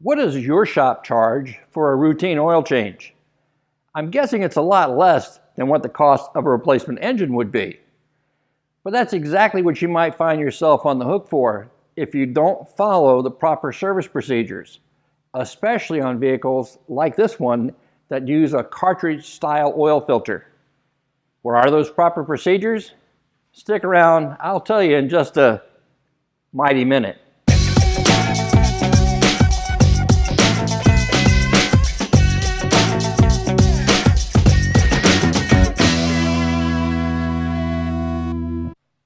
What does your shop charge for a routine oil change? I'm guessing it's a lot less than what the cost of a replacement engine would be. But that's exactly what you might find yourself on the hook for if you don't follow the proper service procedures, especially on vehicles like this one that use a cartridge-style oil filter. What are those proper procedures? Stick around, I'll tell you in just a mighty minute.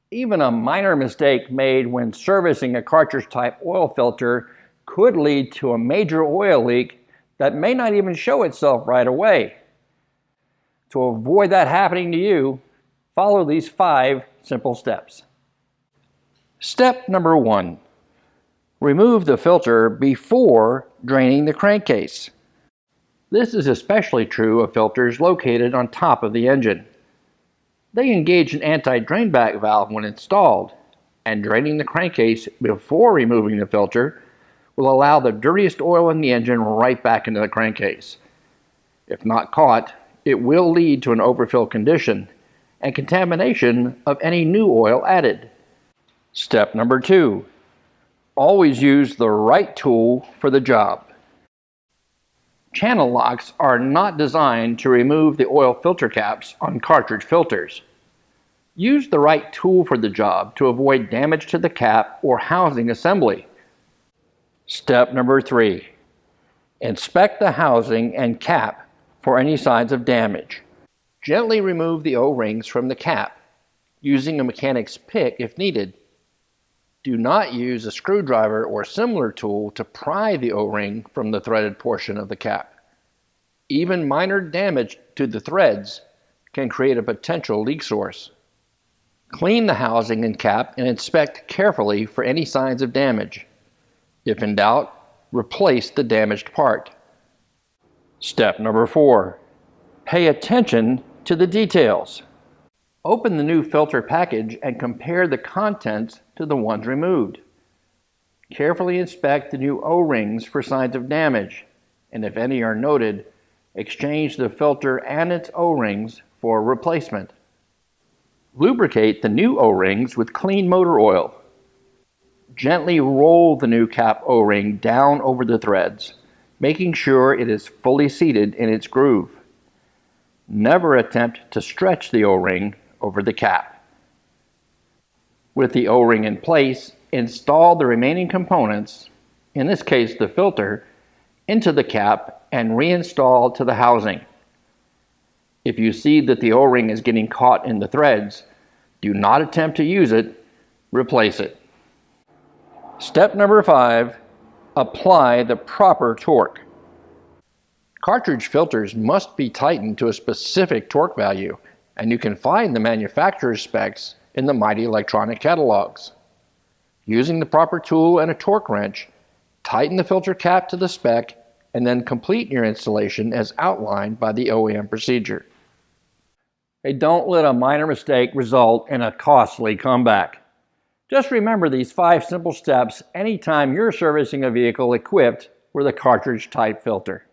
Even a minor mistake made when servicing a cartridge-type oil filter could lead to a major oil leak that may not even show itself right away. To avoid that happening to you, follow these 5 simple steps. Step number 1. Remove the filter before draining the crankcase. This is especially true of filters located on top of the engine. They engage an anti-drainback valve when installed, and draining the crankcase before removing the filter will allow the dirtiest oil in the engine right back into the crankcase. If not caught, it will lead to an overfill condition and contamination of any new oil added. Step number 2. Always use the right tool for the job. Channel locks are not designed to remove the oil filter caps on cartridge filters. Use the right tool for the job to avoid damage to the cap or housing assembly. Step number 3. Inspect the housing and cap for any signs of damage. Gently remove the O-rings from the cap, using a mechanic's pick if needed. Do not use a screwdriver or similar tool to pry the O-ring from the threaded portion of the cap. Even minor damage to the threads can create a potential leak source. Clean the housing and cap and inspect carefully for any signs of damage. If in doubt, replace the damaged part. Step number 4. Pay attention to the details. Open the new filter package and compare the contents to the ones removed. Carefully inspect the new O-rings for signs of damage, and if any are noted, exchange the filter and its O-rings for a replacement. Lubricate the new O-rings with clean motor oil. Gently roll the new cap O-ring down over the threads, making sure it is fully seated in its groove. Never attempt to stretch the O-ring over the cap. With the O-ring in place, install the remaining components, in this case the filter, into the cap and reinstall to the housing. If you see that the O-ring is getting caught in the threads, do not attempt to use it, replace it. Step number 5, apply the proper torque. Cartridge filters must be tightened to a specific torque value, and you can find the manufacturer's specs in the mighty electronic catalogs. Using the proper tool and a torque wrench, tighten the filter cap to the spec, and then complete your installation as outlined by the OEM procedure. Hey, don't let a minor mistake result in a costly comeback. Just remember these 5 simple steps anytime you're servicing a vehicle equipped with a cartridge-type filter.